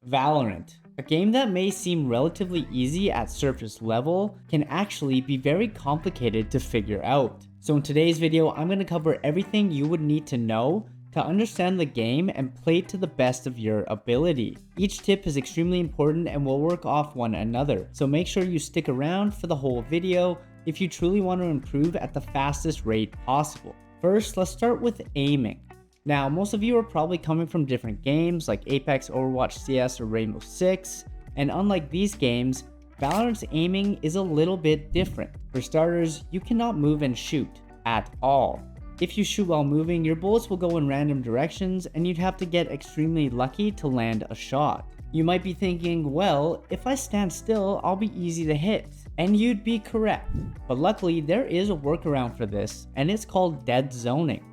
Valorant, a game that may seem relatively easy at surface level, can actually be very complicated to figure out. So in today's video, I'm going to cover everything you would need to know to understand the game and play it to the best of your ability. Each tip is extremely important and will work off one another, so make sure you stick around for the whole video if you truly want to improve at the fastest rate possible. First, let's start with aiming. Now, most of you are probably coming from different games like Apex, Overwatch, CS, or Rainbow Six, and unlike these games, Valorant's aiming is a little bit different. For starters, you cannot move and shoot at all. If you shoot while moving, your bullets will go in random directions and you'd have to get extremely lucky to land a shot. You might be thinking, well, if I stand still, I'll be easy to hit. And you'd be correct. But luckily, there is a workaround for this, and it's called dead zoning.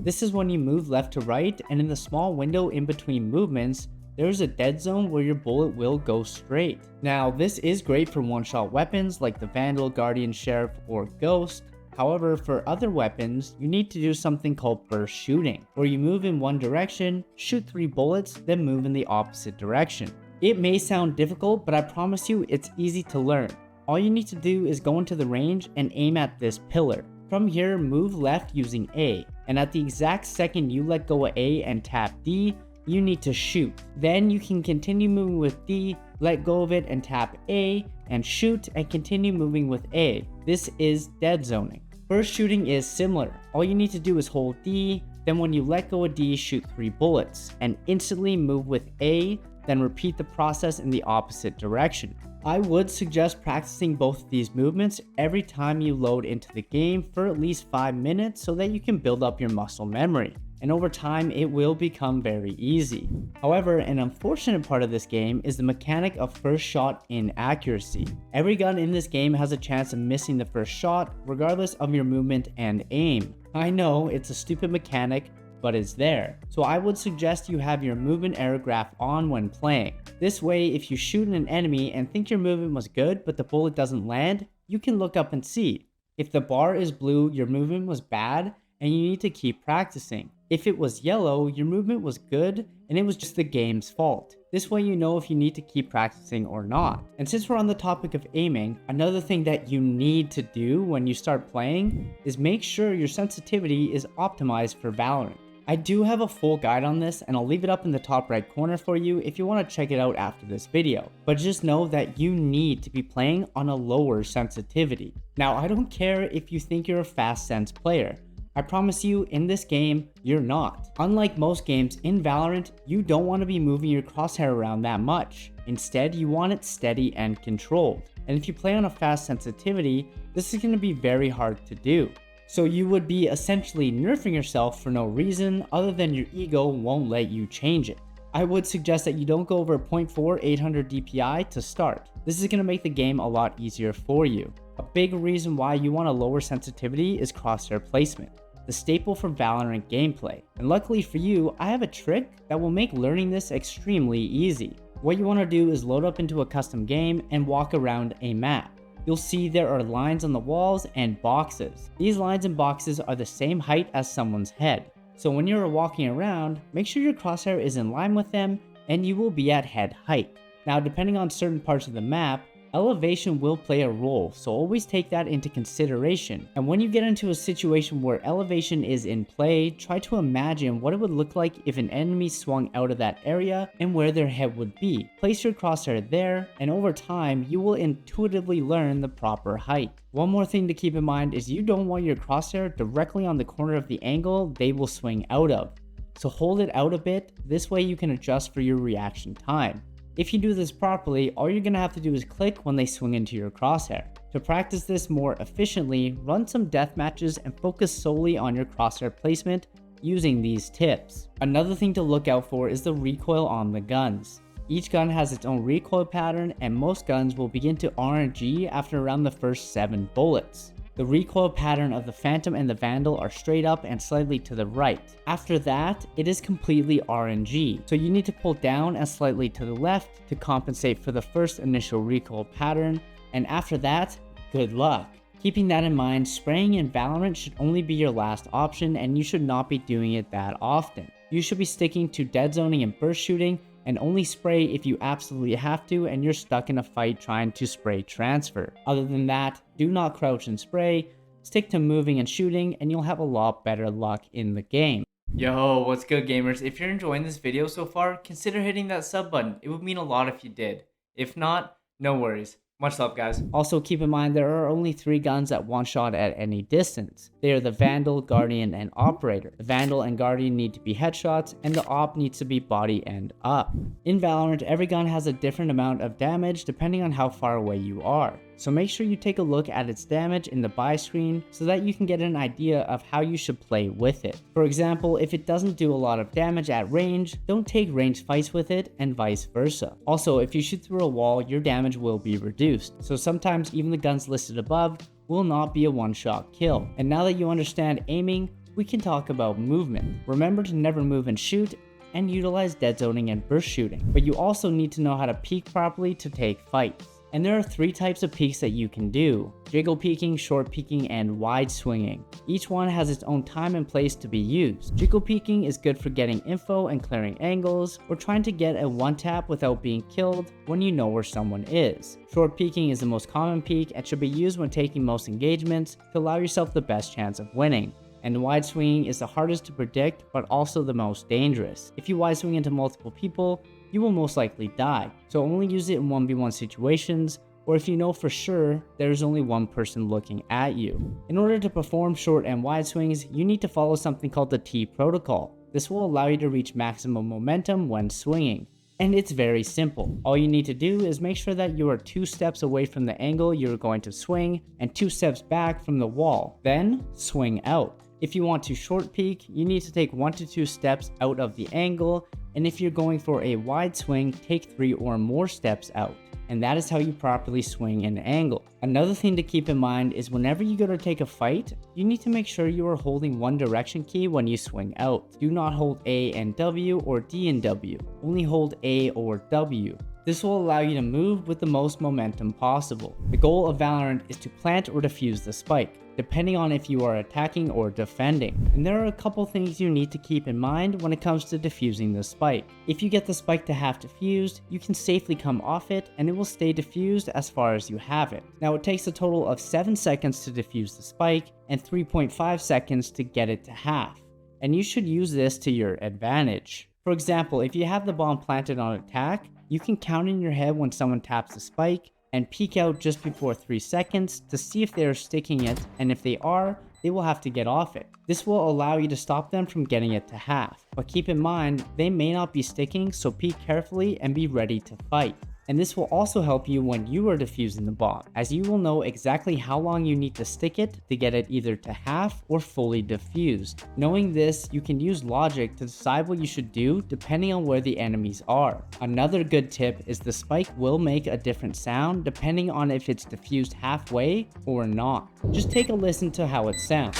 This is when you move left to right, and in the small window in between movements, there is a dead zone where your bullet will go straight. Now, this is great for one-shot weapons like the Vandal, Guardian, Sheriff, or Ghost. However, for other weapons, you need to do something called burst shooting, where you move in one direction, shoot 3 bullets, then move in the opposite direction. It may sound difficult, but I promise you it's easy to learn. All you need to do is go into the range and aim at this pillar. From here, move left using A, and at the exact second you let go of A and tap D, you need to shoot. Then you can continue moving with D, let go of it and tap A, and shoot and continue moving with A. This is dead zoning. Burst shooting is similar. All you need to do is hold D, then when you let go of D, shoot 3 bullets, and instantly move with A, then repeat the process in the opposite direction. I would suggest practicing both of these movements every time you load into the game for at least 5 minutes so that you can build up your muscle memory. And over time, it will become very easy. However, an unfortunate part of this game is the mechanic of first shot inaccuracy. Every gun in this game has a chance of missing the first shot, regardless of your movement and aim. I know, it's a stupid mechanic, but it's there. So I would suggest you have your movement error graph on when playing. This way, if you shoot an enemy and think your movement was good, but the bullet doesn't land, you can look up and see. If the bar is blue, your movement was bad, and you need to keep practicing. If it was yellow, your movement was good, and it was just the game's fault. This way you know if you need to keep practicing or not. And since we're on the topic of aiming, another thing that you need to do when you start playing is make sure your sensitivity is optimized for Valorant. I do have a full guide on this, and I'll leave it up in the top right corner for you if you want to check it out after this video. But just know that you need to be playing on a lower sensitivity. Now, I don't care if you think you're a fast sense player. I promise you, in this game, you're not. Unlike most games in Valorant, you don't want to be moving your crosshair around that much. Instead, you want it steady and controlled. And if you play on a fast sensitivity, this is going to be very hard to do. So you would be essentially nerfing yourself for no reason other than your ego won't let you change it. I would suggest that you don't go over 0.4 800 DPI to start. This is going to make the game a lot easier for you. A big reason why you want a lower sensitivity is crosshair placement, the staple for Valorant gameplay. And luckily for you, I have a trick that will make learning this extremely easy. What you want to do is load up into a custom game and walk around a map. You'll see there are lines on the walls and boxes. These lines and boxes are the same height as someone's head. So when you're walking around, make sure your crosshair is in line with them and you will be at head height. Now, depending on certain parts of the map, elevation will play a role, so always take that into consideration. And when you get into a situation where elevation is in play, try to imagine what it would look like if an enemy swung out of that area and where their head would be. Place your crosshair there, and over time, you will intuitively learn the proper height. One more thing to keep in mind is you don't want your crosshair directly on the corner of the angle they will swing out of. So hold it out a bit, this way you can adjust for your reaction time. If you do this properly, all you're going to have to do is click when they swing into your crosshair. To practice this more efficiently, run some death matches and focus solely on your crosshair placement using these tips. Another thing to look out for is the recoil on the guns. Each gun has its own recoil pattern, and most guns will begin to RNG after around the first 7 bullets. The recoil pattern of the Phantom and the Vandal are straight up and slightly to the right. After that, it is completely RNG, so you need to pull down and slightly to the left to compensate for the first initial recoil pattern, and after that, good luck. Keeping that in mind, spraying in Valorant should only be your last option, and you should not be doing it that often. You should be sticking to dead zoning and burst shooting and only spray if you absolutely have to and you're stuck in a fight trying to spray transfer. Other than that, do not crouch and spray, stick to moving and shooting, and you'll have a lot better luck in the game. Yo, what's good gamers? If you're enjoying this video so far, consider hitting that sub button. It would mean a lot if you did. If not, no worries. Much love, guys. Also, keep in mind there are only 3 guns that one shot at any distance. They are the Vandal, Guardian, and Operator. The Vandal and Guardian need to be headshots, and the Op needs to be body and up. In Valorant, every gun has a different amount of damage depending on how far away you are. So make sure you take a look at its damage in the buy screen so that you can get an idea of how you should play with it. For example, if it doesn't do a lot of damage at range, don't take ranged fights with it, and vice versa. Also, if you shoot through a wall, your damage will be reduced. So sometimes even the guns listed above will not be a one-shot kill. And now that you understand aiming, we can talk about movement. Remember to never move and shoot, and utilize dead zoning and burst shooting. But you also need to know how to peek properly to take fights. And there are 3 types of peeks that you can do: jiggle peeking, short peeking, and wide swinging. Each one has its own time and place to be used. Jiggle peeking is good for getting info and clearing angles, or trying to get a one tap without being killed when you know where someone is. Short peeking is the most common peek and should be used when taking most engagements to allow yourself the best chance of winning. And wide swinging is the hardest to predict, but also the most dangerous. If you wide swing into multiple people, you will most likely die, so only use it in 1v1 situations, or if you know for sure there's only one person looking at you. In order to perform short and wide swings, you need to follow something called the T protocol. This will allow you to reach maximum momentum when swinging. And it's very simple. All you need to do is make sure that you are 2 steps away from the angle you're going to swing and 2 steps back from the wall, then swing out. If you want to short peek, you need to take 1 to 2 steps out of the angle, and if you're going for a wide swing, take 3 or more steps out. And that is how you properly swing an angle. Another thing to keep in mind is whenever you go to take a fight, you need to make sure you are holding one direction key when you swing out. Do not hold A and W or D and W. Only hold A or W. This will allow you to move with the most momentum possible. The goal of Valorant is to plant or defuse the spike, depending on if you are attacking or defending. And there are a couple things you need to keep in mind when it comes to defusing the spike. If you get the spike to half defused, you can safely come off it and it will stay defused as far as you have it. Now it takes a total of 7 seconds to defuse the spike and 3.5 seconds to get it to half. And you should use this to your advantage. For example, if you have the bomb planted on attack, you can count in your head when someone taps the spike and peek out just before 3 seconds to see if they are sticking it, and if they are, they will have to get off it. This will allow you to stop them from getting it to half, but keep in mind they may not be sticking, so peek carefully and be ready to fight. And this will also help you when you are defusing the bomb, as you will know exactly how long you need to stick it to get it either to half or fully defused. Knowing this, you can use logic to decide what you should do depending on where the enemies are. Another good tip is the spike will make a different sound depending on if it's defused halfway or not. Just take a listen to how it sounds.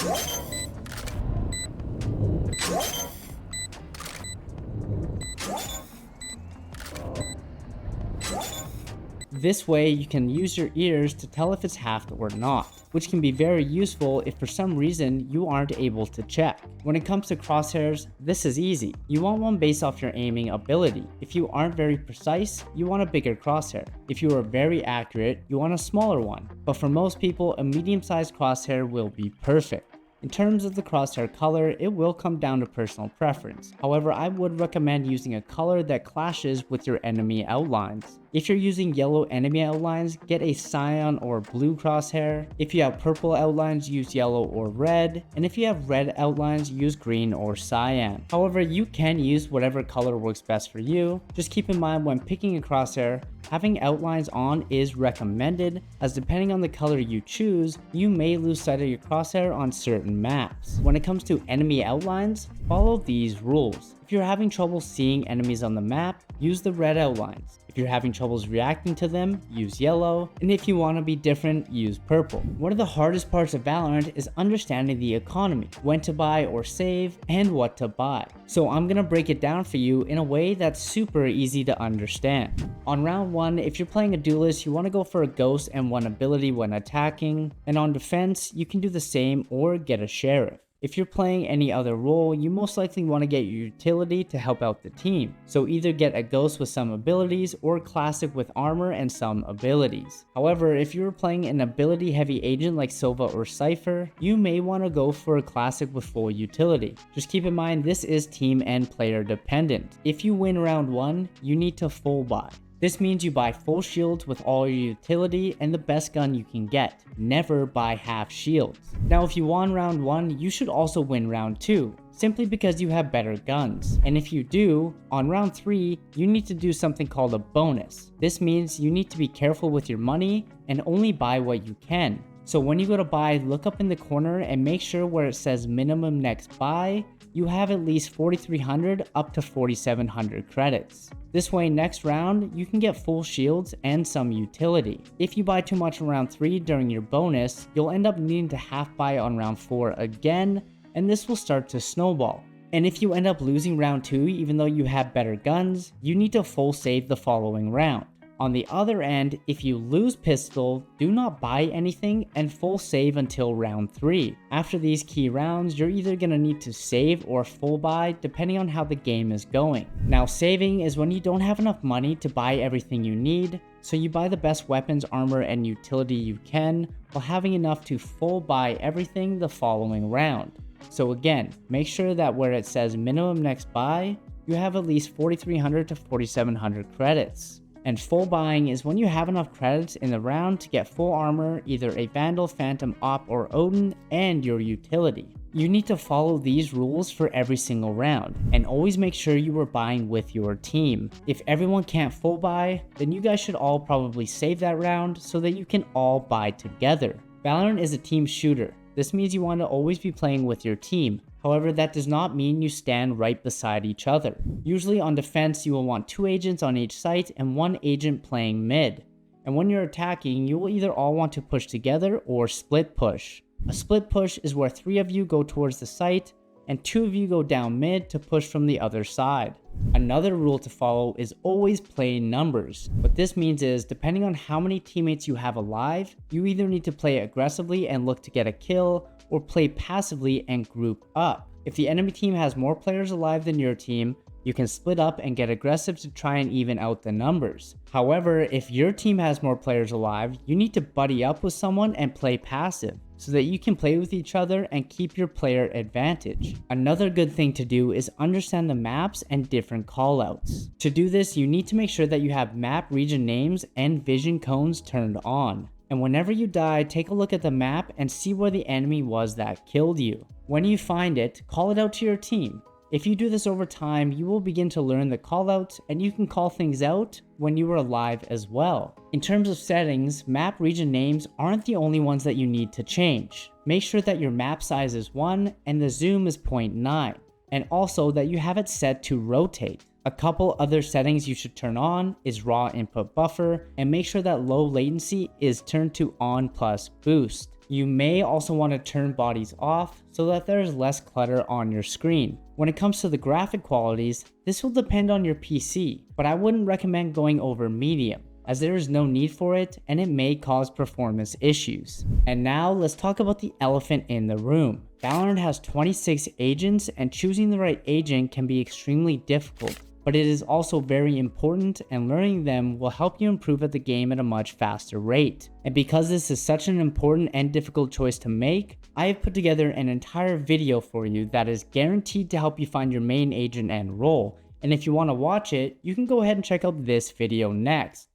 This way you can use your ears to tell if it's halved or not, which can be very useful if for some reason you aren't able to check. When it comes to crosshairs, this is easy. You want one based off your aiming ability. If you aren't very precise, you want a bigger crosshair. If you are very accurate, you want a smaller one. But for most people, a medium-sized crosshair will be perfect. In terms of the crosshair color, it will come down to personal preference. However, I would recommend using a color that clashes with your enemy outlines. If you're using yellow enemy outlines, get a cyan or blue crosshair. If you have purple outlines, use yellow or red. And if you have red outlines, use green or cyan. However, you can use whatever color works best for you. Just keep in mind when picking a crosshair, having outlines on is recommended, as depending on the color you choose, you may lose sight of your crosshair on certain maps. When it comes to enemy outlines, follow these rules. If you're having trouble seeing enemies on the map, use the red outlines. If you're having troubles reacting to them, use yellow. And if you want to be different, use purple. One of the hardest parts of Valorant is understanding the economy, when to buy or save, and what to buy. So I'm gonna break it down for you in a way that's super easy to understand. On round 1, if you're playing a duelist, you want to go for a ghost and one ability when attacking. And on defense, you can do the same or get a sheriff. If you're playing any other role, you most likely want to get your utility to help out the team. So either get a ghost with some abilities or classic with armor and some abilities. However, if you're playing an ability heavy agent like Sova or Cypher, you may want to go for a classic with full utility. Just keep in mind this is team and player dependent. If you win round 1, you need to full buy. This means you buy full shields with all your utility and the best gun you can get. Never buy half shields. Now if you won round 1, you should also win round 2, simply because you have better guns. And if you do, on round 3, you need to do something called a bonus. This means you need to be careful with your money and only buy what you can. So when you go to buy, look up in the corner and make sure where it says minimum next buy, you have at least 4,300 up to 4,700 credits. This way next round, you can get full shields and some utility. If you buy too much in round 3 during your bonus, you'll end up needing to half buy on round 4 again, and this will start to snowball. And if you end up losing round 2 even though you have better guns, you need to full save the following round. On the other end, if you lose pistol, do not buy anything and full save until round 3. After these key rounds, you're either going to need to save or full buy depending on how the game is going. Now saving is when you don't have enough money to buy everything you need, so you buy the best weapons, armor, and utility you can while having enough to full buy everything the following round. So again, make sure that where it says minimum next buy, you have at least 4,300 to 4,700 credits. And full buying is when you have enough credits in the round to get full armor, either a Vandal, Phantom, Op, or Odin, and your utility. You need to follow these rules for every single round, and always make sure you are buying with your team. If everyone can't full buy, then you guys should all probably save that round so that you can all buy together. Valorant is a team shooter. This means you want to always be playing with your team. However, that does not mean you stand right beside each other. Usually on defense, you will want 2 agents on each site and 1 agent playing mid. And when you're attacking, you will either all want to push together or split push. A split push is where 3 of you go towards the site and 2 of you go down mid to push from the other side. Another rule to follow is always play numbers. What this means is, depending on how many teammates you have alive, you either need to play aggressively and look to get a kill, or play passively and group up. If the enemy team has more players alive than your team, you can split up and get aggressive to try and even out the numbers. However, if your team has more players alive, you need to buddy up with someone and play passive, so that you can play with each other and keep your player advantage. Another good thing to do is understand the maps and different callouts. To do this, you need to make sure that you have map region names and vision cones turned on. And whenever you die, take a look at the map and see where the enemy was that killed you. When you find it, call it out to your team. If you do this over time, you will begin to learn the callouts, and you can call things out when you are alive as well. In terms of settings, map region names aren't the only ones that you need to change. Make sure that your map size is 1 and the zoom is 0.9, and also that you have it set to rotate. A couple other settings you should turn on is raw input buffer, and make sure that low latency is turned to on plus boost. You may also want to turn bodies off so that there is less clutter on your screen. When it comes to the graphic qualities, this will depend on your PC, but I wouldn't recommend going over medium, as there is no need for it and it may cause performance issues. And now let's talk about the elephant in the room. Valorant has 26 agents, and choosing the right agent can be extremely difficult, but it is also very important, and learning them will help you improve at the game at a much faster rate. And because this is such an important and difficult choice to make, I have put together an entire video for you that is guaranteed to help you find your main agent and role. And if you want to watch it, you can go ahead and check out this video next.